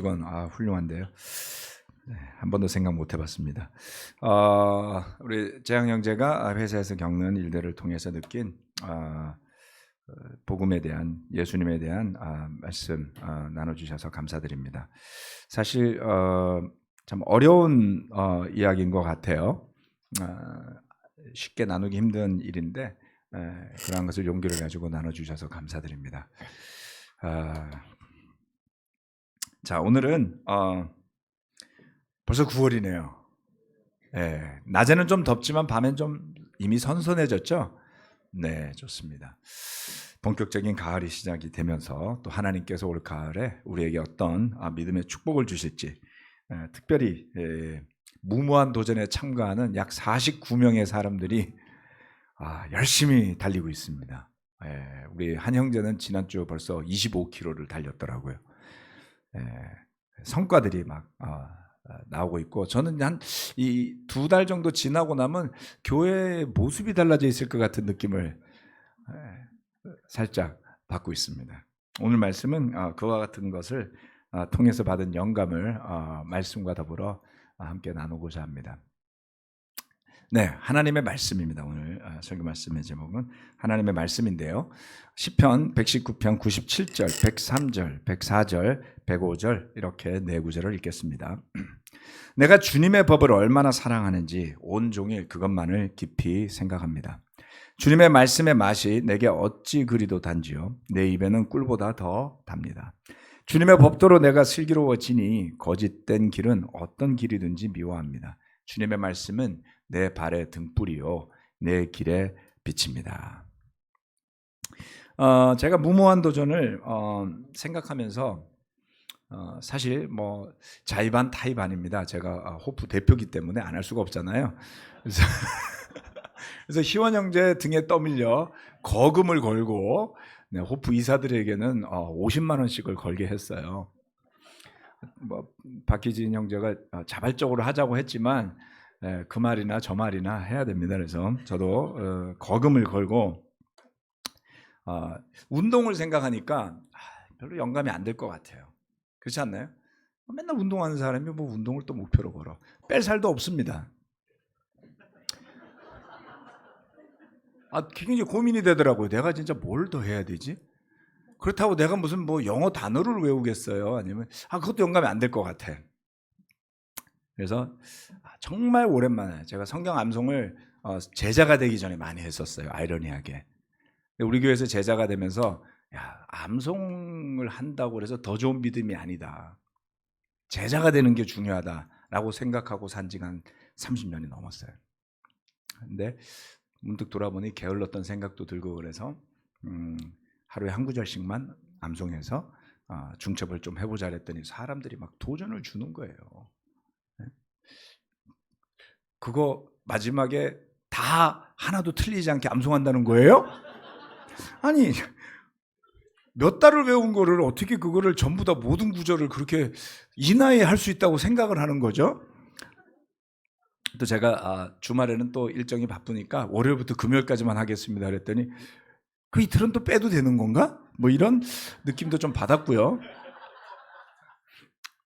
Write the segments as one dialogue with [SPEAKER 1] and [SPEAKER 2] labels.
[SPEAKER 1] 직원, 훌륭한데요. 네, 한 번도 생각 못 해봤습니다. 우리 재앙 형제가 회사에서 겪는 일들을 통해서 느낀 복음에 대한, 예수님에 대한 말씀 나눠주셔서 감사드립니다. 사실 참 어려운 이야기인 것 같아요. 쉽게 나누기 힘든 일인데 그러한 것을 용기를 가지고 나눠주셔서 감사드립니다. 자, 오늘은 벌써 9월이네요. 낮에는 좀 덥지만 밤엔 좀 이미 선선해졌죠? 네, 좋습니다. 본격적인 가을이 시작이 되면서 또 하나님께서 올 가을에 우리에게 어떤 믿음의 축복을 주실지, 특별히 무모한 도전에 참가하는 약 49명의 사람들이 열심히 달리고 있습니다. 우리 한 형제는 지난주 벌써 25km를 달렸더라고요. 성과들이 막 나오고 있고, 저는 한 이 2달 정도 지나고 나면 교회의 모습이 달라져 있을 것 같은 느낌을 살짝 받고 있습니다. 오늘 말씀은 그와 같은 것을 통해서 받은 영감을 말씀과 더불어 함께 나누고자 합니다. 네, 하나님의 말씀입니다. 오늘 설교 말씀의 제목은 하나님의 말씀인데요. 시편 119편 97절, 103절, 104절, 105절 이렇게 네 구절을 읽겠습니다. 내가 주님의 법을 얼마나 사랑하는지 온종일 그것만을 깊이 생각합니다. 주님의 말씀의 맛이 내게 어찌 그리도 단지요, 내 입에는 꿀보다 더 답니다. 주님의 법도로 내가 슬기로워지니 거짓된 길은 어떤 길이든지 미워합니다. 주님의 말씀은 내 발의 등불이요 내 길의 빛입니다. 제가 무모한 도전을 생각하면서 사실 뭐 자의반 타의반입니다. 제가 호프 대표기 때문에 안 할 수가 없잖아요. 그래서 희원 형제 등에 떠밀려 거금을 걸고 호프 이사들에게는 50만 원씩을 걸게 했어요. 뭐 박희진 형제가 자발적으로 하자고 했지만 그 말이나 저 말이나 해야 됩니다. 그래서 저도 거금을 걸고 운동을 생각하니까 별로 영감이 안 될 것 같아요. 그렇지 않나요? 맨날 운동하는 사람이 뭐 운동을 또 목표로 걸어. 뺄 살도 없습니다. 굉장히 고민이 되더라고요. 내가 진짜 뭘 더 해야 되지? 그렇다고 내가 무슨 뭐 영어 단어를 외우겠어요? 아니면 그것도 영감이 안 될 것 같아. 그래서 정말 오랜만에 제가 성경 암송을 제자가 되기 전에 많이 했었어요. 아이러니하게. 우리 교회에서 제자가 되면서 암송을 한다고 해서 더 좋은 믿음이 아니다. 제자가 되는 게 중요하다라고 생각하고 산 지가 한 30년이 넘었어요. 근데 문득 돌아보니 게을렀던 생각도 들고 그래서 하루에 한 구절씩만 암송해서 중첩을 좀 해보자 했더니 사람들이 막 도전을 주는 거예요. 그거 마지막에 다 하나도 틀리지 않게 암송한다는 거예요? 아니 몇 달을 외운 거를 어떻게 그거를 전부 다 모든 구절을 그렇게 이 나이에 할 수 있다고 생각을 하는 거죠? 또 제가 주말에는 또 일정이 바쁘니까 월요일부터 금요일까지만 하겠습니다 그랬더니 그 이틀은 또 빼도 되는 건가? 뭐 이런 느낌도 좀 받았고요.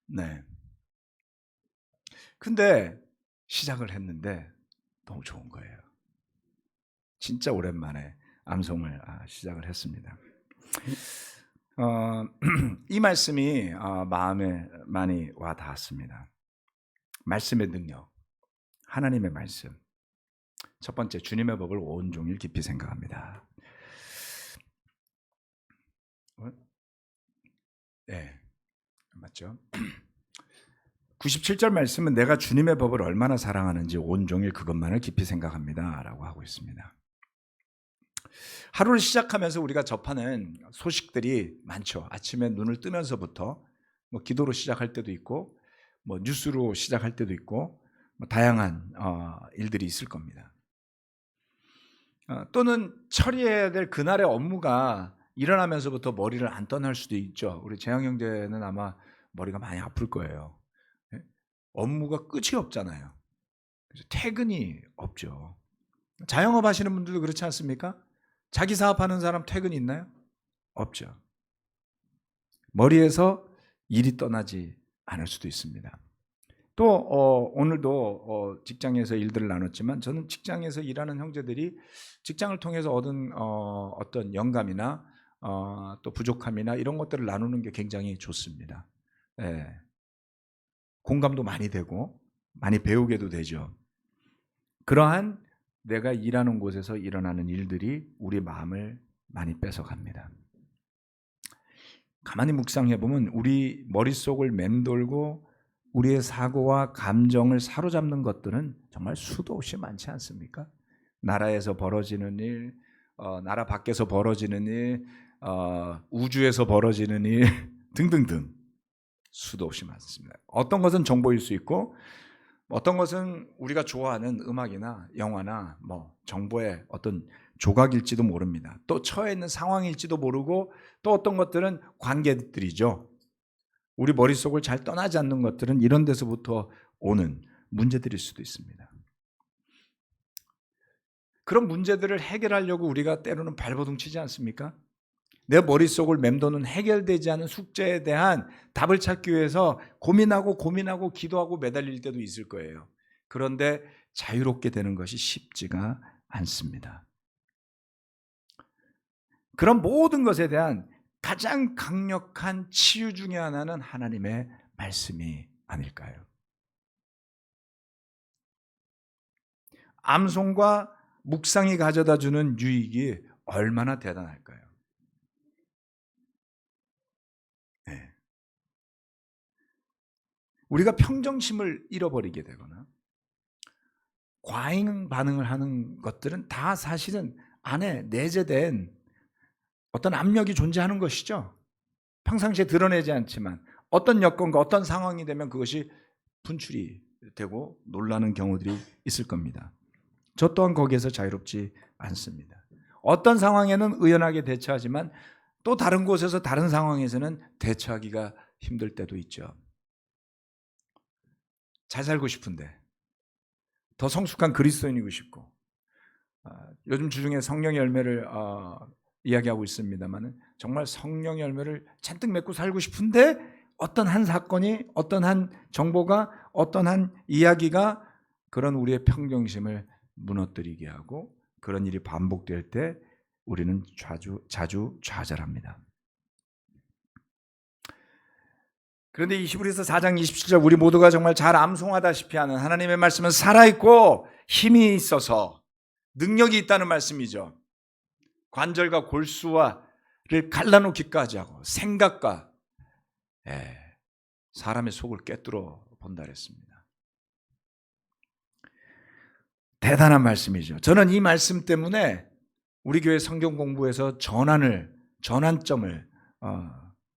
[SPEAKER 1] 네. 근데 시작을 했는데 너무 좋은 거예요. 진짜 오랜만에 암송을 시작을 했습니다. 이 말씀이 마음에 많이 와 닿았습니다. 말씀의 능력, 하나님의 말씀. 첫 번째, 주님의 법을 온종일 깊이 생각합니다. 네, 맞죠? 97절 말씀은 내가 주님의 법을 얼마나 사랑하는지 온종일 그것만을 깊이 생각합니다 라고 하고 있습니다. 하루를 시작하면서 우리가 접하는 소식들이 많죠. 아침에 눈을 뜨면서부터 뭐 기도로 시작할 때도 있고 뭐 뉴스로 시작할 때도 있고 뭐 다양한 일들이 있을 겁니다. 또는 처리해야 될 그날의 업무가 일어나면서부터 머리를 안 떠날 수도 있죠. 우리 재영 형제는 아마 머리가 많이 아플 거예요. 업무가 끝이 없잖아요. 그래서 퇴근이 없죠. 자영업 하시는 분들도 그렇지 않습니까? 자기 사업하는 사람 퇴근이 있나요? 없죠. 머리에서 일이 떠나지 않을 수도 있습니다. 또 오늘도 직장에서 일들을 나눴지만 저는 직장에서 일하는 형제들이 직장을 통해서 얻은 어떤 영감이나 또 부족함이나 이런 것들을 나누는 게 굉장히 좋습니다. 예. 공감도 많이 되고 많이 배우게도 되죠. 그러한 내가 일하는 곳에서 일어나는 일들이 우리 마음을 많이 뺏어갑니다. 가만히 묵상해보면 우리 머릿속을 맴돌고 우리의 사고와 감정을 사로잡는 것들은 정말 수도 없이 많지 않습니까? 나라에서 벌어지는 일, 나라 밖에서 벌어지는 일, 우주에서 벌어지는 일 등등등 수도 없이 많습니다. 어떤 것은 정보일 수 있고 어떤 것은 우리가 좋아하는 음악이나 영화나 정보의 어떤 조각일지도 모릅니다. 또 처해 있는 상황일지도 모르고 또 어떤 것들은 관계들이죠. 우리 머릿속을 잘 떠나지 않는 것들은 이런 데서부터 오는 문제들일 수도 있습니다. 그런 문제들을 해결하려고 우리가 때로는 발버둥 치지 않습니까? 내 머릿속을 맴도는 해결되지 않은 숙제에 대한 답을 찾기 위해서 고민하고 기도하고 매달릴 때도 있을 거예요. 그런데 자유롭게 되는 것이 쉽지가 않습니다. 그런 모든 것에 대한 가장 강력한 치유 중에 하나는 하나님의 말씀이 아닐까요? 암송과 묵상이 가져다주는 유익이 얼마나 대단할까요? 네. 우리가 평정심을 잃어버리게 되거나 과잉 반응을 하는 것들은 다 사실은 안에 내재된 어떤 압력이 존재하는 것이죠. 평상시에 드러내지 않지만 어떤 여건과 어떤 상황이 되면 그것이 분출이 되고 놀라는 경우들이 있을 겁니다. 저 또한 거기에서 자유롭지 않습니다. 어떤 상황에는 의연하게 대처하지만 또 다른 곳에서 다른 상황에서는 대처하기가 힘들 때도 있죠. 잘 살고 싶은데 더 성숙한 그리스도인이고 싶고 요즘 주중에 성령의 열매를 이야기하고 있습니다만 정말 성령의 열매를 잔뜩 맺고 살고 싶은데 어떤 한 사건이 어떤 한 정보가 어떤 한 이야기가 그런 우리의 평정심을 무너뜨리게 하고 그런 일이 반복될 때 우리는 자주 좌절합니다. 그런데 히브리서 4장 27절 우리 모두가 정말 잘 암송하다시피 하는 하나님의 말씀은 살아있고 힘이 있어서 능력이 있다는 말씀이죠. 관절과 골수와를 갈라놓기까지 하고 생각과 사람의 속을 꿰뚫어 본다 그랬습니다. 대단한 말씀이죠. 저는 이 말씀 때문에 우리 교회 성경 공부에서 전환점을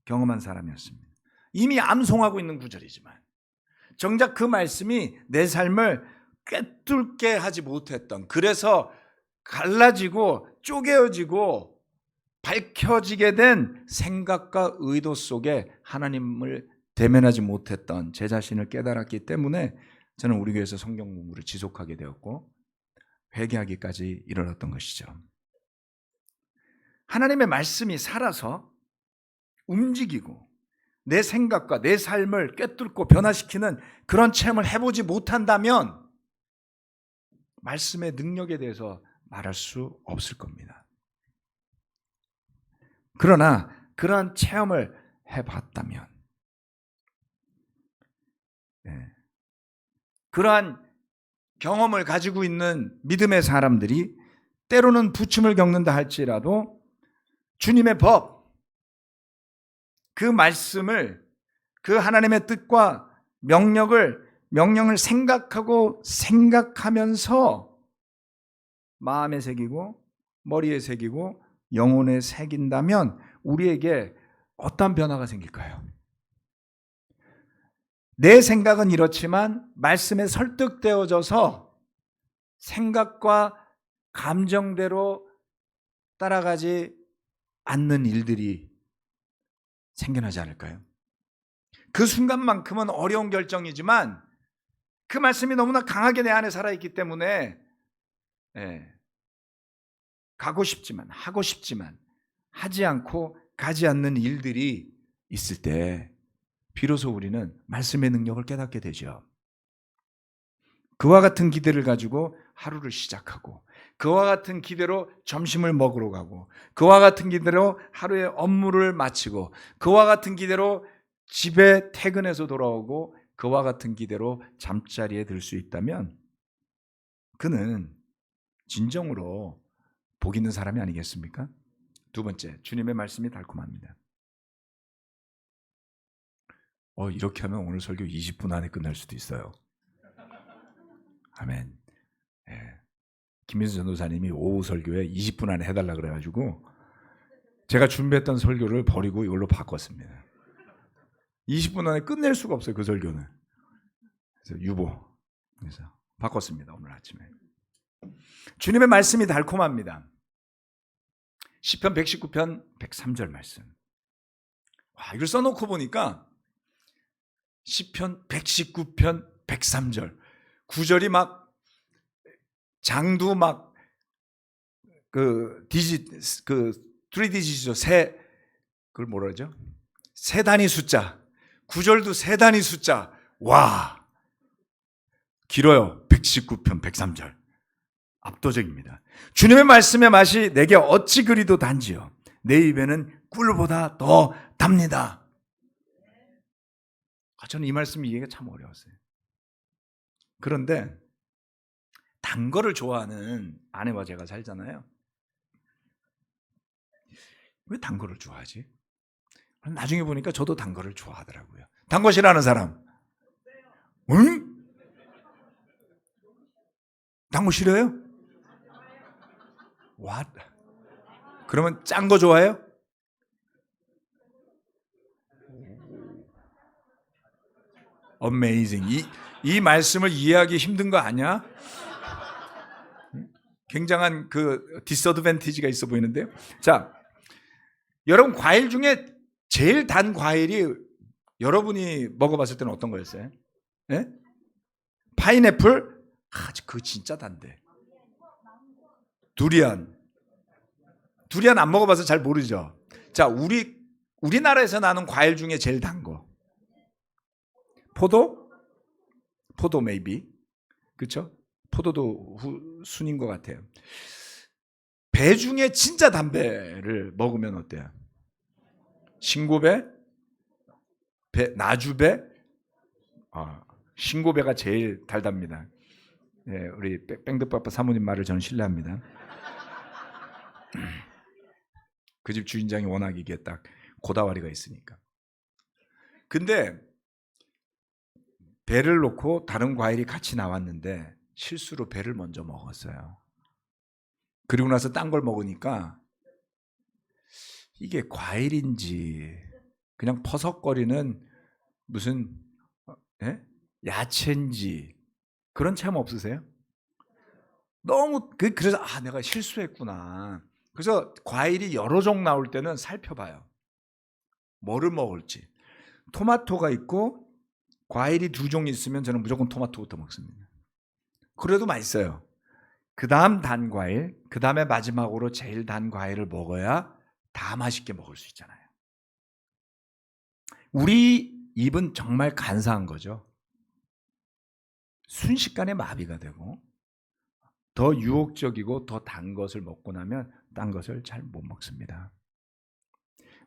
[SPEAKER 1] 경험한 사람이었습니다. 이미 암송하고 있는 구절이지만 정작 그 말씀이 내 삶을 꿰뚫게 하지 못했던, 그래서 갈라지고 쪼개어지고 밝혀지게 된 생각과 의도 속에 하나님을 대면하지 못했던 제 자신을 깨달았기 때문에 저는 우리 교회에서 성경 공부를 지속하게 되었고 회개하기까지 이르렀던 것이죠. 하나님의 말씀이 살아서 움직이고 내 생각과 내 삶을 꿰뚫고 변화시키는 그런 체험을 해보지 못한다면 말씀의 능력에 대해서 말할 수 없을 겁니다. 그러나 그러한 체험을 해봤다면 그러한 경험을 가지고 있는 믿음의 사람들이 때로는 부침을 겪는다 할지라도 주님의 법, 그 말씀을, 그 하나님의 뜻과 명령을 생각하면서 마음에 새기고 머리에 새기고 영혼에 새긴다면 우리에게 어떤 변화가 생길까요? 내 생각은 이렇지만 말씀에 설득되어져서 생각과 감정대로 따라가지 않는 일들이 생겨나지 않을까요? 그 순간만큼은 어려운 결정이지만 그 말씀이 너무나 강하게 내 안에 살아있기 때문에 가고 싶지만 하고 싶지만 하지 않고 가지 않는 일들이 있을 때 비로소 우리는 말씀의 능력을 깨닫게 되죠. 그와 같은 기대를 가지고 하루를 시작하고, 그와 같은 기대로 점심을 먹으러 가고, 그와 같은 기대로 하루의 업무를 마치고, 그와 같은 기대로 집에 퇴근해서 돌아오고, 그와 같은 기대로 잠자리에 들 수 있다면 그는 진정으로 복 있는 사람이 아니겠습니까? 두 번째, 주님의 말씀이 달콤합니다. 이렇게 하면 오늘 설교 20분 안에 끝날 수도 있어요. 아멘. 예. 김민수 전도사님이 오후 설교에 20분 안에 해달라 그래가지고 제가 준비했던 설교를 버리고 이걸로 바꿨습니다. 20분 안에 끝낼 수가 없어요, 그 설교는. 그래서 유보. 그래서 바꿨습니다, 오늘 아침에. 주님의 말씀이 달콤합니다. 시편 119편 103절 말씀. 와, 이걸 써놓고 보니까 시편 119편 103절 9절이 막 장도 막 3디지죠. 그걸 뭐라 그러죠? 세 단위 숫자. 9절도 세 단위 숫자. 와, 길어요. 119편 103절. 압도적입니다. 주님의 말씀의 맛이 내게 어찌 그리도 단지요. 내 입에는 꿀보다 더 답니다. 저는 이 말씀 이해가 참 어려웠어요. 그런데 단 거를 좋아하는 아내와 제가 살잖아요. 왜 단 거를 좋아하지? 나중에 보니까 저도 단 거를 좋아하더라고요. 단 거 싫어하는 사람? 응? 단 거 싫어요? What? 그러면 짠 거 좋아해요? Amazing. 이 말씀을 이해하기 힘든 거 아니야? 굉장한 그 디스어드밴티지가 있어 보이는데요. 자, 여러분 과일 중에 제일 단 과일이 여러분이 먹어봤을 때는 어떤 거였어요? 네? 파인애플? 그거 진짜 단데. 두리안 안 먹어봐서 잘 모르죠. 자, 우리나라에서 나는 과일 중에 제일 단 거. 포도 maybe. 그렇죠? 포도도 순인 것 같아요. 배 중에 진짜 담배를 먹으면 어때요? 신고배? 나주배? 신고배가 제일 달답니다. 네, 우리 뺑득빠빠 사모님 말을 저는 신뢰합니다. 그 집 주인장이 워낙 이게 딱 고다와리가 있으니까. 근데 배를 놓고 다른 과일이 같이 나왔는데 실수로 배를 먼저 먹었어요. 그리고 나서 딴 걸 먹으니까 이게 과일인지 그냥 퍼석거리는 무슨 야채인지 그런 체험 없으세요? 너무 그래서 내가 실수했구나. 그래서 과일이 여러 종 나올 때는 살펴봐요. 뭐를 먹을지. 토마토가 있고 과일이 2종 있으면 저는 무조건 토마토부터 먹습니다. 그래도 맛있어요. 그 다음 단 과일, 그 다음에 마지막으로 제일 단 과일을 먹어야 다 맛있게 먹을 수 있잖아요. 우리 입은 정말 간사한 거죠. 순식간에 마비가 되고 더 유혹적이고 더 단 것을 먹고 나면 딴 것을 잘 못 먹습니다.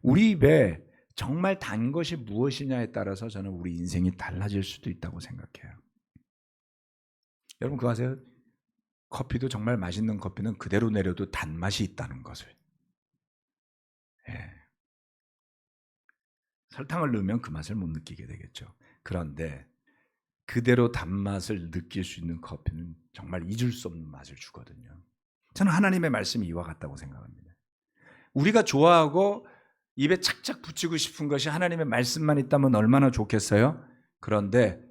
[SPEAKER 1] 우리 입에 정말 단 것이 무엇이냐에 따라서 저는 우리 인생이 달라질 수도 있다고 생각해요. 여러분 그거 아세요? 커피도 정말 맛있는 커피는 그대로 내려도 단맛이 있다는 것을. 설탕을 넣으면 그 맛을 못 느끼게 되겠죠. 그런데 그대로 단맛을 느낄 수 있는 커피는 정말 잊을 수 없는 맛을 주거든요. 저는 하나님의 말씀이 이와 같다고 생각합니다. 우리가 좋아하고 입에 착착 붙이고 싶은 것이 하나님의 말씀만 있다면 얼마나 좋겠어요? 그런데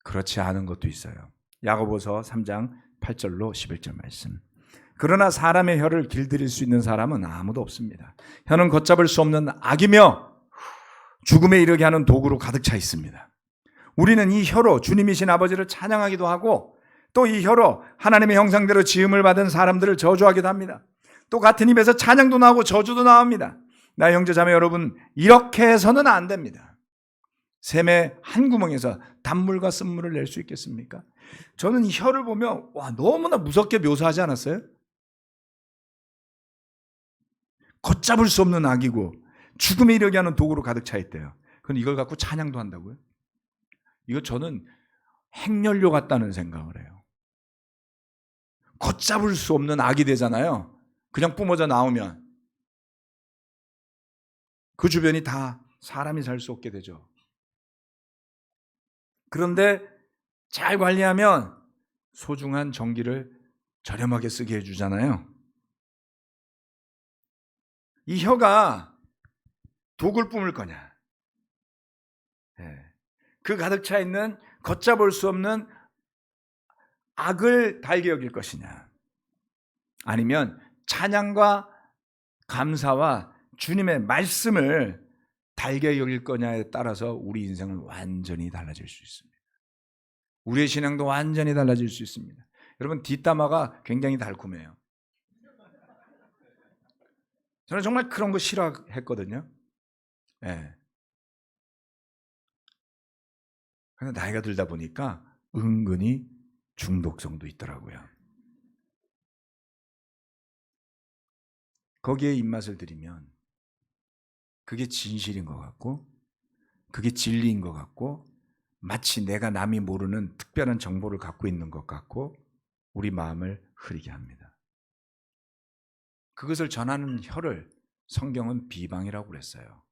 [SPEAKER 1] 그렇지 않은 것도 있어요. 야고보서 3장 8절로 11절 말씀. 그러나 사람의 혀를 길들일 수 있는 사람은 아무도 없습니다. 혀는 걷잡을 수 없는 악이며 죽음에 이르게 하는 도구로 가득 차 있습니다. 우리는 이 혀로 주님이신 아버지를 찬양하기도 하고 또 이 혀로 하나님의 형상대로 지음을 받은 사람들을 저주하기도 합니다. 또 같은 입에서 찬양도 나오고 저주도 나옵니다. 나의 형제자매 여러분, 이렇게 해서는 안 됩니다. 샘의 한 구멍에서 단물과 쓴물을 낼 수 있겠습니까? 저는 이 혀를 보면 와, 너무나 무섭게 묘사하지 않았어요? 걷잡을 수 없는 악이고 죽음에 이르게 하는 도구로 가득 차 있대요. 그런데 이걸 갖고 찬양도 한다고요? 이거 저는 핵연료 같다는 생각을 해요. 걷잡을 수 없는 악이 되잖아요. 그냥 뿜어져 나오면 그 주변이 다 사람이 살 수 없게 되죠. 그런데 잘 관리하면 소중한 전기를 저렴하게 쓰게 해주잖아요. 이 혀가 독을 뿜을 거냐, 그 가득 차 있는 걷잡을 수 없는 악을 달게 여길 것이냐, 아니면 찬양과 감사와 주님의 말씀을 달게 여길 거냐에 따라서 우리 인생은 완전히 달라질 수 있습니다. 우리의 신앙도 완전히 달라질 수 있습니다. 여러분, 뒷담화가 굉장히 달콤해요. 저는 정말 그런 거 싫어했거든요. 예. 그런데 나이가 들다 보니까 은근히 중독성도 있더라고요. 거기에 입맛을 들이면 그게 진실인 것 같고 그게 진리인 것 같고 마치 내가 남이 모르는 특별한 정보를 갖고 있는 것 같고 우리 마음을 흐리게 합니다. 그것을 전하는 혀를 성경은 비방이라고 그랬어요.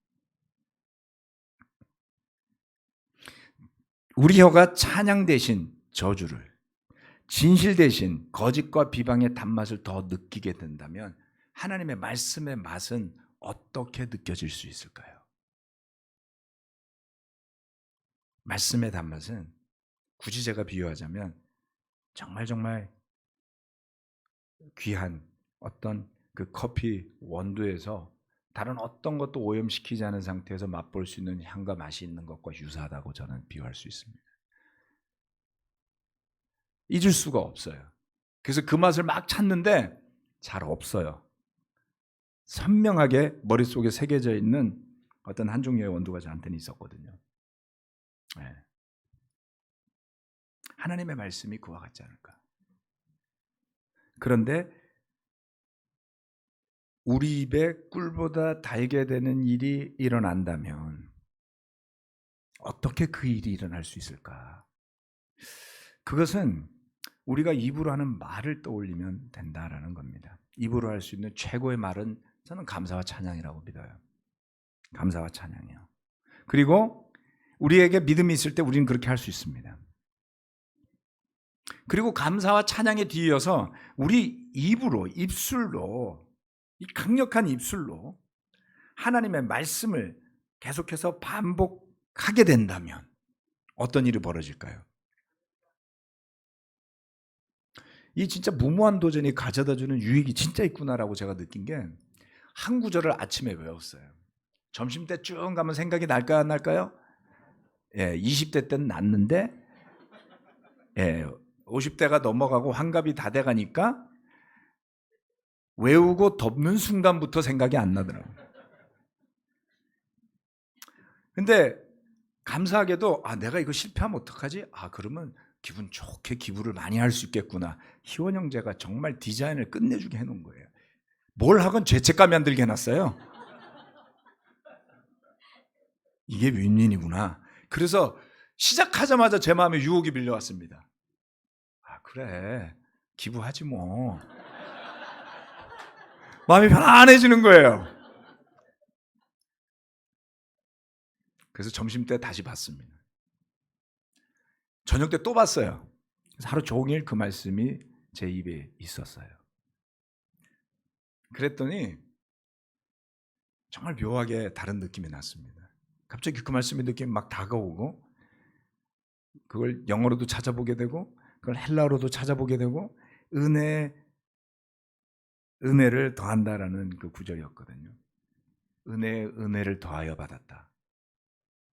[SPEAKER 1] 우리 혀가 찬양 대신 저주를, 진실 대신 거짓과 비방의 단맛을 더 느끼게 된다면 하나님의 말씀의 맛은 어떻게 느껴질 수 있을까요? 말씀의 단맛은 굳이 제가 비유하자면 정말 귀한 어떤 그 커피 원두에서 다른 어떤 것도 오염시키지 않은 상태에서 맛볼 수 있는 향과 맛이 있는 것과 유사하다고 저는 비유할 수 있습니다. 잊을 수가 없어요. 그래서 그 맛을 막 찾는데 잘 없어요. 선명하게 머릿속에 새겨져 있는 어떤 한 종류의 원두가 저한테는 있었거든요. 네. 하나님의 말씀이 그와 같지 않을까. 그런데 우리 입에 꿀보다 달게 되는 일이 일어난다면 어떻게 그 일이 일어날 수 있을까? 그것은 우리가 입으로 하는 말을 떠올리면 된다라는 겁니다. 입으로 할 수 있는 최고의 말은 저는 감사와 찬양이라고 믿어요. 감사와 찬양이요. 그리고 우리에게 믿음이 있을 때 우리는 그렇게 할 수 있습니다. 그리고 감사와 찬양에 뒤이어서 우리 입으로, 입술로, 이 강력한 입술로 하나님의 말씀을 계속해서 반복하게 된다면 어떤 일이 벌어질까요? 이 진짜 무모한 도전이 가져다주는 유익이 진짜 있구나라고 제가 느낀 게 한 구절을 아침에 외웠어요. 점심 때 쭉 가면 생각이 날까요, 안 날까요? 20대 때는 났는데 50대가 넘어가고 환갑이 다 돼가니까 외우고 덮는 순간부터 생각이 안 나더라고요. 근데 감사하게도 내가 이거 실패하면 어떡하지? 그러면 기분 좋게 기부를 많이 할 수 있겠구나. 희원 형제가 정말 디자인을 끝내주게 해놓은 거예요. 뭘 하건 죄책감이 안 들게 해놨어요. 이게 윈윈이구나. 그래서 시작하자마자 제 마음에 유혹이 밀려왔습니다. 그래, 기부하지 뭐. 마음이 편안해지는 거예요. 그래서 점심 때 다시 봤습니다. 저녁 때 또 봤어요. 그래서 하루 종일 그 말씀이 제 입에 있었어요. 그랬더니 정말 묘하게 다른 느낌이 났습니다. 갑자기 그 말씀의 느낌이 막 다가오고 그걸 영어로도 찾아보게 되고 그걸 헬라어로도 찾아보게 되고 은혜를 더한다라는 그 구절이었거든요. 은혜를 더하여 받았다.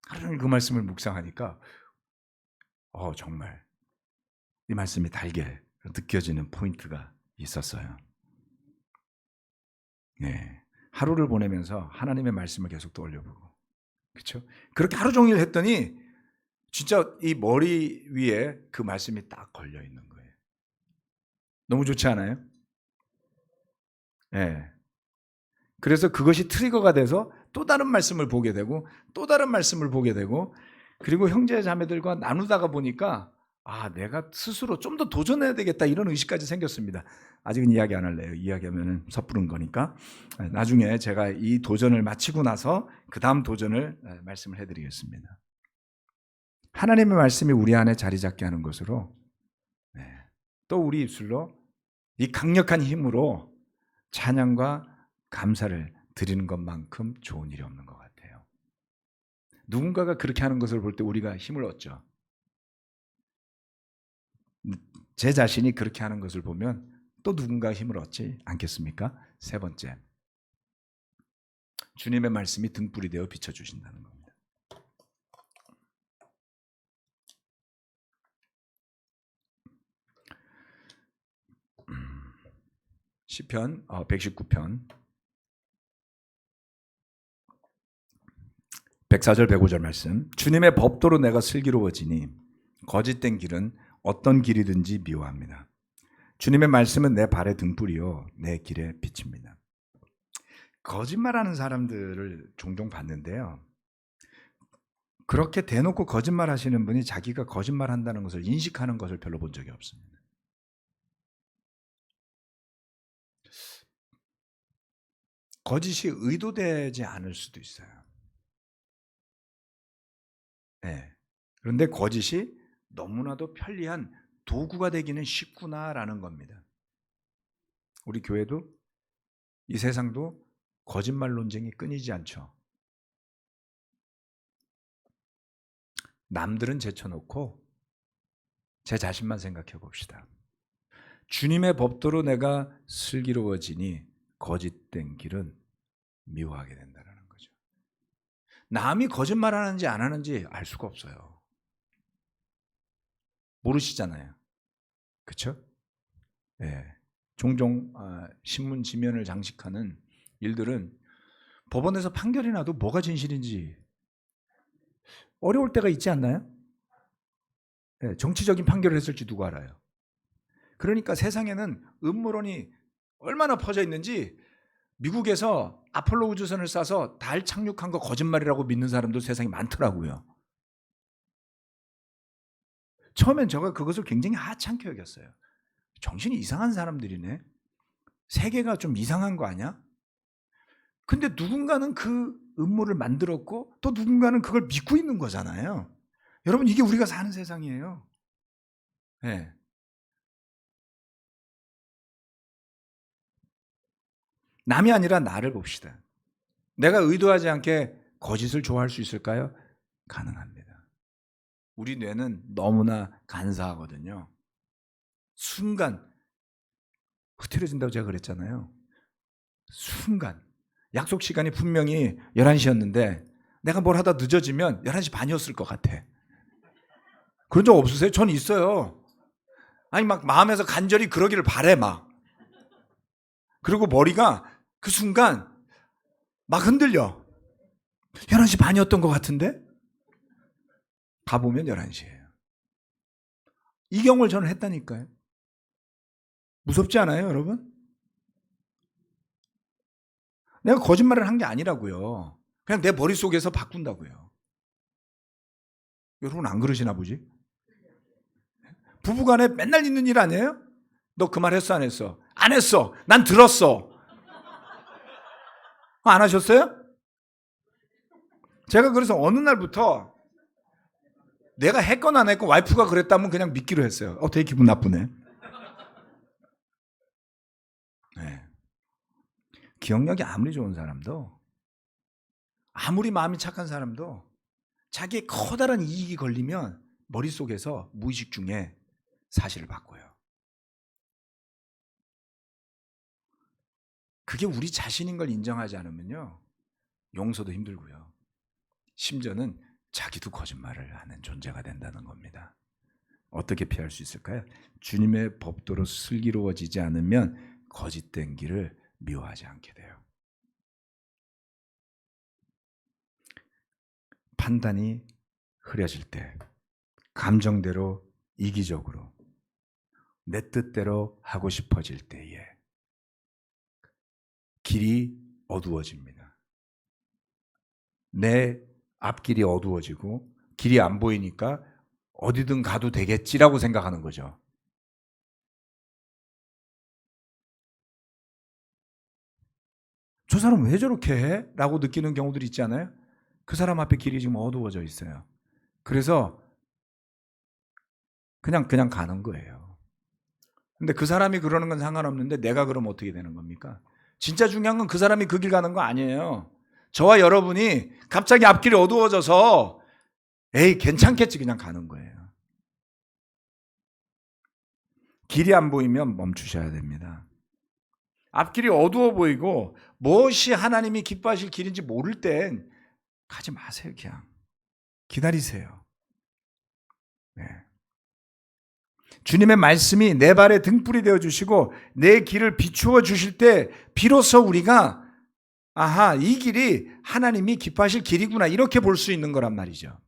[SPEAKER 1] 하루 종일 그 말씀을 묵상하니까 정말 이 말씀이 달게 느껴지는 포인트가 있었어요. 네. 하루를 보내면서 하나님의 말씀을 계속 떠올려보고 그렇죠? 그렇게 하루 종일 했더니 진짜 이 머리 위에 그 말씀이 딱 걸려 있는 거예요. 너무 좋지 않아요? 예. 그래서 그것이 트리거가 돼서 또 다른 말씀을 보게 되고 또 다른 말씀을 보게 되고 그리고 형제 자매들과 나누다가 보니까 내가 스스로 좀 더 도전해야 되겠다 이런 의식까지 생겼습니다. 아직은 이야기 안 할래요. 이야기하면 섣부른 거니까. 나중에 제가 이 도전을 마치고 나서 그 다음 도전을 말씀을 해드리겠습니다. 하나님의 말씀이 우리 안에 자리 잡게 하는 것으로 또 우리 입술로 이 강력한 힘으로 찬양과 감사를 드리는 것만큼 좋은 일이 없는 것 같아요. 누군가가 그렇게 하는 것을 볼 때 우리가 힘을 얻죠. 제 자신이 그렇게 하는 것을 보면 또 누군가 힘을 얻지 않겠습니까? 세 번째, 주님의 말씀이 등불이 되어 비춰주신다는 겁니다. 시편 119편 104절 105절 말씀. 주님의 법도로 내가 슬기로워지니 거짓된 길은 어떤 길이든지 미워합니다. 주님의 말씀은 내 발의 등불이요 내 길의 빛입니다. 거짓말하는 사람들을 종종 봤는데요. 그렇게 대놓고 거짓말하시는 분이 자기가 거짓말한다는 것을 인식하는 것을 별로 본 적이 없습니다. 거짓이 의도되지 않을 수도 있어요. 네. 그런데 거짓이 너무나도 편리한 도구가 되기는 쉽구나라는 겁니다. 우리 교회도 이 세상도 거짓말 논쟁이 끊이지 않죠. 남들은 제쳐놓고 제 자신만 생각해 봅시다. 주님의 법도로 내가 슬기로워지니 거짓된 길은 미워하게 된다는 거죠. 남이 거짓말하는지 안 하는지 알 수가 없어요. 모르시잖아요. 그렇죠? 네. 종종 신문 지면을 장식하는 일들은 법원에서 판결이 나도 뭐가 진실인지 어려울 때가 있지 않나요? 네. 정치적인 판결을 했을지 누가 알아요? 그러니까 세상에는 음모론이 얼마나 퍼져 있는지 미국에서 아폴로 우주선을 쏴서 달 착륙한 거 거짓말이라고 믿는 사람도 세상에 많더라고요. 처음엔 제가 그것을 굉장히 하찮게 여겼어요. 정신이 이상한 사람들이네. 세계가 좀 이상한 거 아니야? 근데 누군가는 그 음모를 만들었고 또 누군가는 그걸 믿고 있는 거잖아요. 여러분 이게 우리가 사는 세상이에요. 네. 남이 아니라 나를 봅시다. 내가 의도하지 않게 거짓을 좋아할 수 있을까요? 가능합니다. 우리 뇌는 너무나 간사하거든요. 순간 흐트러진다고 제가 그랬잖아요. 순간 약속 시간이 분명히 11시였는데 내가 뭘 하다 늦어지면 11시 반이었을 것 같아. 그런 적 없으세요? 전 있어요. 아니 막 마음에서 간절히 그러기를 바래 막. 그리고 머리가 그 순간 막 흔들려. 11시 반이었던 것 같은데? 가보면 11시예요. 이 경우를 저는 했다니까요. 무섭지 않아요, 여러분? 내가 거짓말을 한 게 아니라고요. 그냥 내 머릿속에서 바꾼다고요. 여러분 안 그러시나 보지? 부부간에 맨날 있는 일 아니에요? 너 그 말 했어 안 했어? 안 했어. 난 들었어. 안 하셨어요? 제가 그래서 어느 날부터 내가 했건 안 했건 와이프가 그랬다면 그냥 믿기로 했어요. 되게 기분 나쁘네. 네. 기억력이 아무리 좋은 사람도 아무리 마음이 착한 사람도 자기의 커다란 이익이 걸리면 머릿속에서 무의식 중에 사실을 바꿔요. 그게 우리 자신인 걸 인정하지 않으면요. 용서도 힘들고요. 심지어는 자기도 거짓말을 하는 존재가 된다는 겁니다. 어떻게 피할 수 있을까요? 주님의 법도로 슬기로워지지 않으면 거짓된 길을 미워하지 않게 돼요. 판단이 흐려질 때, 감정대로 이기적으로 내 뜻대로 하고 싶어질 때에 길이 어두워집니다. 내 앞길이 어두워지고 길이 안 보이니까 어디든 가도 되겠지라고 생각하는 거죠. 저 사람 왜 저렇게 해? 라고 느끼는 경우들이 있지 않아요? 그 사람 앞에 길이 지금 어두워져 있어요. 그래서 그냥 가는 거예요. 근데 그 사람이 그러는 건 상관없는데 내가 그러면 어떻게 되는 겁니까? 진짜 중요한 건 그 사람이 그 길 가는 거 아니에요. 저와 여러분이 갑자기 앞길이 어두워져서 에이 괜찮겠지 그냥 가는 거예요. 길이 안 보이면 멈추셔야 됩니다. 앞길이 어두워 보이고 무엇이 하나님이 기뻐하실 길인지 모를 땐 가지 마세요. 그냥 기다리세요. 네. 주님의 말씀이 내 발에 등불이 되어주시고 내 길을 비추어 주실 때 비로소 우리가 아하 이 길이 하나님이 기뻐하실 길이구나 이렇게 볼 수 있는 거란 말이죠.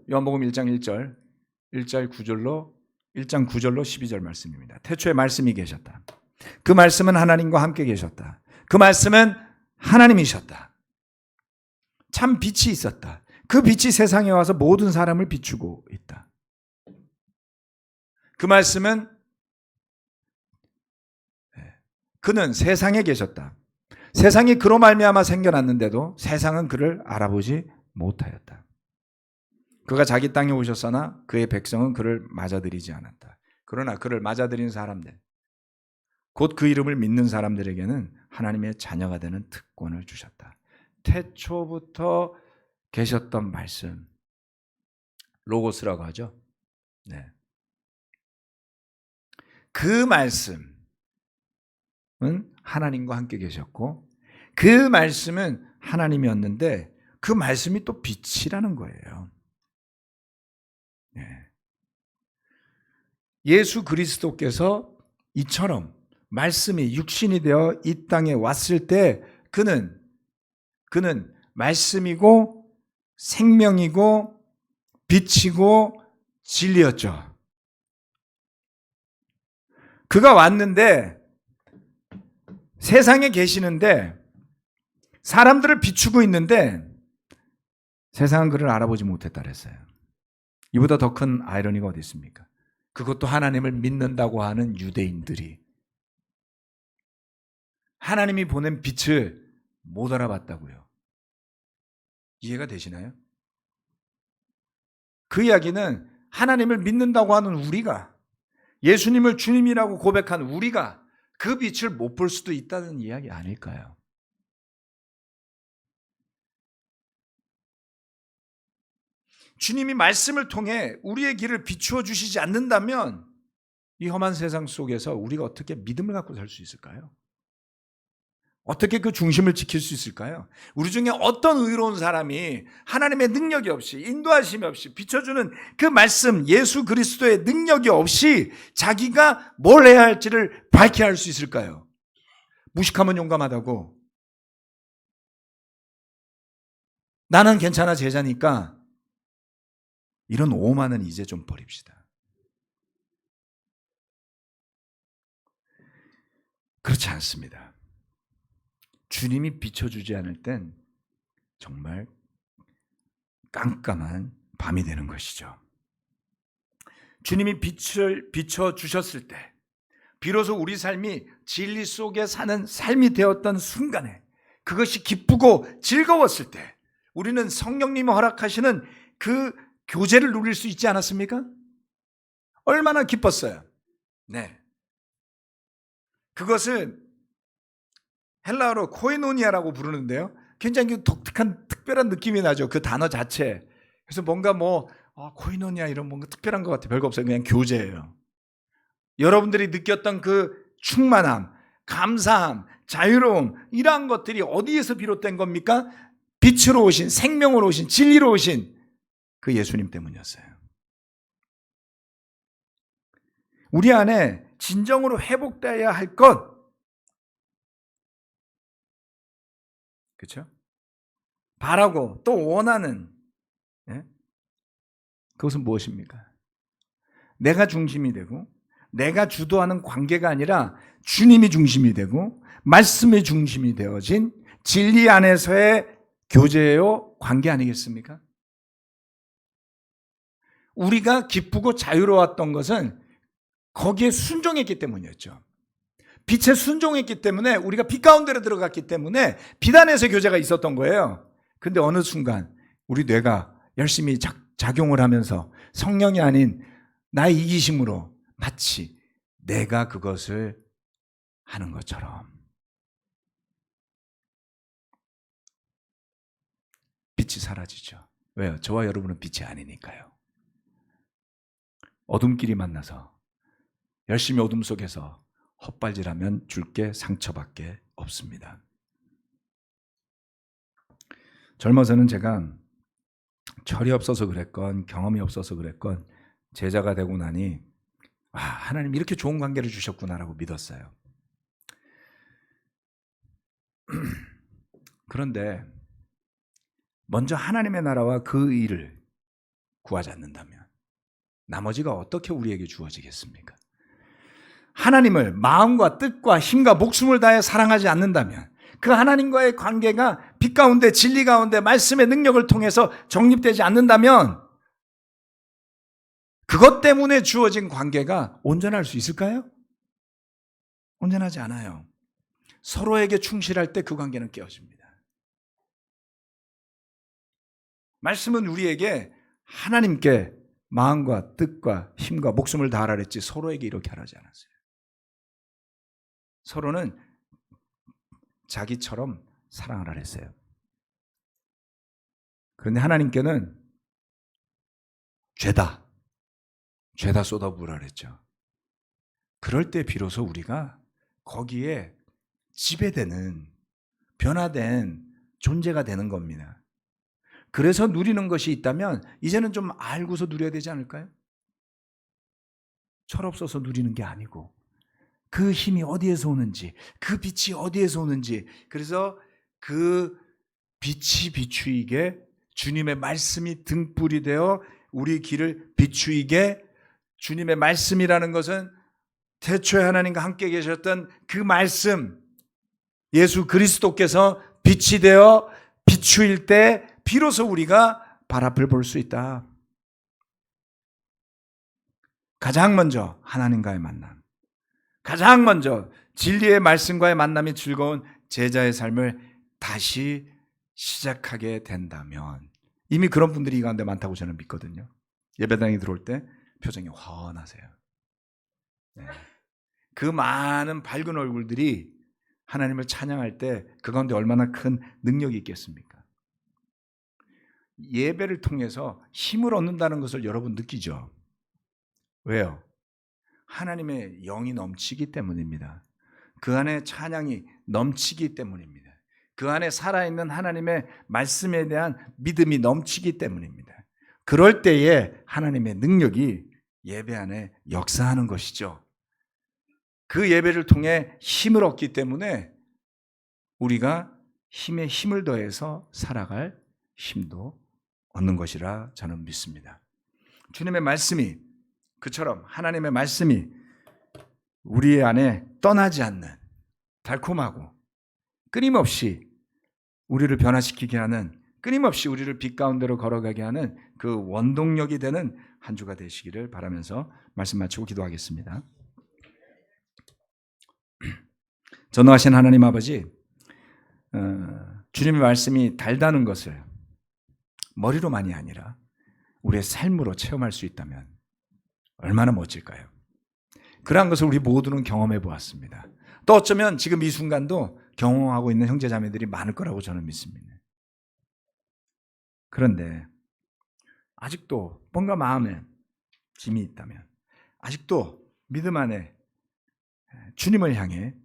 [SPEAKER 1] 요한복음 1장 1절 1장 9절로 12절 말씀입니다. 태초에 말씀이 계셨다. 그 말씀은 하나님과 함께 계셨다. 그 말씀은 하나님이셨다. 참 빛이 있었다. 그 빛이 세상에 와서 모든 사람을 비추고 있다. 그 말씀은 그는 세상에 계셨다. 세상이 그로 말미암아 생겨났는데도 세상은 그를 알아보지 못하였다. 그가 자기 땅에 오셨으나 그의 백성은 그를 맞아들이지 않았다. 그러나 그를 맞아들인 사람들, 곧 그 이름을 믿는 사람들에게는 하나님의 자녀가 되는 특권을 주셨다. 태초부터 계셨던 말씀, 로고스라고 하죠. 네. 그 말씀은 하나님과 함께 계셨고 그 말씀은 하나님이었는데 그 말씀이 또 빛이라는 거예요. 네. 예수 그리스도께서 이처럼 말씀이 육신이 되어 이 땅에 왔을 때 그는 말씀이고 생명이고 빛이고 진리였죠. 그가 왔는데 세상에 계시는데 사람들을 비추고 있는데 세상은 그를 알아보지 못했다 그랬어요. 이보다 더 큰 아이러니가 어디 있습니까? 그것도 하나님을 믿는다고 하는 유대인들이 하나님이 보낸 빛을 못 알아봤다고요. 이해가 되시나요? 그 이야기는 하나님을 믿는다고 하는 우리가 예수님을 주님이라고 고백한 우리가 그 빛을 못 볼 수도 있다는 이야기 아닐까요? 주님이 말씀을 통해 우리의 길을 비추어 주시지 않는다면 이 험한 세상 속에서 우리가 어떻게 믿음을 갖고 살 수 있을까요? 어떻게 그 중심을 지킬 수 있을까요? 우리 중에 어떤 의로운 사람이 하나님의 능력이 없이 인도하심이 없이 비춰주는 그 말씀 예수 그리스도의 능력이 없이 자기가 뭘 해야 할지를 밝게 할 수 있을까요? 무식하면 용감하다고 나는 괜찮아 제자니까 이런 오만은 이제 좀 버립시다. 그렇지 않습니다. 주님이 비춰주지 않을 땐 정말 깜깜한 밤이 되는 것이죠. 주님이 빛을 비춰주셨을 때 비로소 우리 삶이 진리 속에 사는 삶이 되었던 순간에 그것이 기쁘고 즐거웠을 때 우리는 성령님이 허락하시는 그 교제를 누릴 수 있지 않았습니까? 얼마나 기뻤어요. 네. 그것을 헬라어로 코이노니아라고 부르는데요. 굉장히 독특한 특별한 느낌이 나죠. 그 단어 자체. 그래서 뭔가 코이노니아 이런 뭔가 특별한 것 같아요. 별거 없어요. 그냥 교제예요. 여러분들이 느꼈던 그 충만함, 감사함, 자유로움 이러한 것들이 어디에서 비롯된 겁니까? 빛으로 오신, 생명으로 오신, 진리로 오신 그 예수님 때문이었어요. 우리 안에 진정으로 회복되어야 할 것, 그렇죠? 바라고 또 원하는, 예? 그것은 무엇입니까? 내가 중심이 되고 내가 주도하는 관계가 아니라 주님이 중심이 되고 말씀이 중심이 되어진 진리 안에서의 교제요 관계 아니겠습니까? 우리가 기쁘고 자유로웠던 것은 거기에 순종했기 때문이었죠. 빛에 순종했기 때문에 우리가 빛 가운데로 들어갔기 때문에 빛 안에서 교제가 있었던 거예요. 근데 어느 순간 우리 뇌가 열심히 작용을 하면서 성령이 아닌 나의 이기심으로 마치 내가 그것을 하는 것처럼 빛이 사라지죠. 왜요? 저와 여러분은 빛이 아니니까요. 어둠끼리 만나서 열심히 어둠 속에서 헛발질하면 줄 게 상처밖에 없습니다. 젊어서는 제가 철이 없어서 그랬건 경험이 없어서 그랬건 제자가 되고 나니 하나님 이렇게 좋은 관계를 주셨구나라고 믿었어요. 그런데 먼저 하나님의 나라와 그 일을 구하지 않는다면 나머지가 어떻게 우리에게 주어지겠습니까? 하나님을 마음과 뜻과 힘과 목숨을 다해 사랑하지 않는다면 그 하나님과의 관계가 빛 가운데 진리 가운데 말씀의 능력을 통해서 정립되지 않는다면 그것 때문에 주어진 관계가 온전할 수 있을까요? 온전하지 않아요. 서로에게 충실할 때 그 관계는 깨어집니다. 말씀은 우리에게 하나님께 마음과 뜻과 힘과 목숨을 다하라 그랬지 서로에게 이렇게 하라지 않았어요. 서로는 자기처럼 사랑을 하라 했어요. 그런데 하나님께는 죄다 쏟아부으라 그랬죠. 그럴 때 비로소 우리가 거기에 지배되는 변화된 존재가 되는 겁니다. 그래서 누리는 것이 있다면 이제는 좀 알고서 누려야 되지 않을까요? 철없어서 누리는 게 아니고 그 힘이 어디에서 오는지, 그 빛이 어디에서 오는지, 그래서 그 빛이 비추이게 주님의 말씀이 등불이 되어 우리 길을 비추이게 주님의 말씀이라는 것은 태초에 하나님과 함께 계셨던 그 말씀 예수 그리스도께서 빛이 되어 비추일 때 비로소 우리가 발 앞을 볼 수 있다. 가장 먼저 하나님과의 만남, 가장 먼저 진리의 말씀과의 만남이 즐거운 제자의 삶을 다시 시작하게 된다면 이미 그런 분들이 이 가운데 많다고 저는 믿거든요. 예배당에 들어올 때 표정이 환하세요. 네. 그 많은 밝은 얼굴들이 하나님을 찬양할 때 그 가운데 얼마나 큰 능력이 있겠습니까? 예배를 통해서 힘을 얻는다는 것을 여러분 느끼죠? 왜요? 하나님의 영이 넘치기 때문입니다. 그 안에 찬양이 넘치기 때문입니다. 그 안에 살아있는 하나님의 말씀에 대한 믿음이 넘치기 때문입니다. 그럴 때에 하나님의 능력이 예배 안에 역사하는 것이죠. 그 예배를 통해 힘을 얻기 때문에 우리가 힘에 힘을 더해서 살아갈 힘도 얻는 것이라 저는 믿습니다. 주님의 말씀이 그처럼 하나님의 말씀이 우리 안에 떠나지 않는 달콤하고 끊임없이 우리를 변화시키게 하는 끊임없이 우리를 빛 가운데로 걸어가게 하는 그 원동력이 되는 한 주가 되시기를 바라면서 말씀 마치고 기도하겠습니다. 전능하신 하나님 아버지, 주님의 말씀이 달다는 것을 머리로만이 아니라 우리의 삶으로 체험할 수 있다면 얼마나 멋질까요? 그러한 것을 우리 모두는 경험해 보았습니다. 또 어쩌면 지금 이 순간도 경험하고 있는 형제자매들이 많을 거라고 저는 믿습니다. 그런데 아직도 뭔가 마음에 짐이 있다면, 아직도 믿음 안에 주님을 향해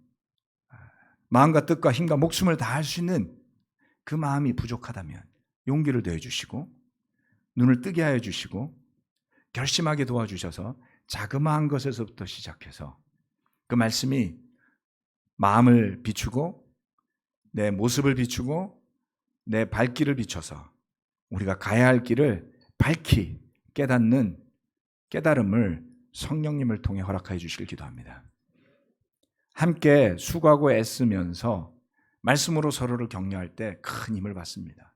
[SPEAKER 1] 마음과 뜻과 힘과 목숨을 다할 수 있는 그 마음이 부족하다면 용기를 더해 주시고 눈을 뜨게 하여 주시고 결심하게 도와주셔서 자그마한 것에서부터 시작해서 그 말씀이 마음을 비추고 내 모습을 비추고 내 발길을 비춰서 우리가 가야 할 길을 밝히 깨닫는 깨달음을 성령님을 통해 허락하여 주시길 기도합니다. 함께 수고하고 애쓰면서 말씀으로 서로를 격려할 때 큰 힘을 받습니다.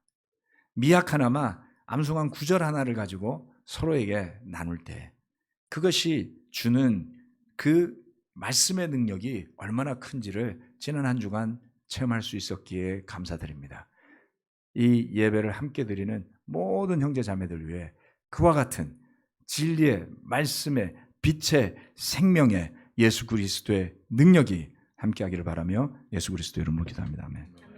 [SPEAKER 1] 미약 하나마 암송한 구절 하나를 가지고 서로에게 나눌 때 그것이 주는 그 말씀의 능력이 얼마나 큰지를 지난 한 주간 체험할 수 있었기에 감사드립니다. 이 예배를 함께 드리는 모든 형제 자매들 위해 그와 같은 진리의 말씀의 빛의 생명의 예수 그리스도의 능력이 함께하기를 바라며 예수 그리스도 이름으로 기도합니다. 아멘.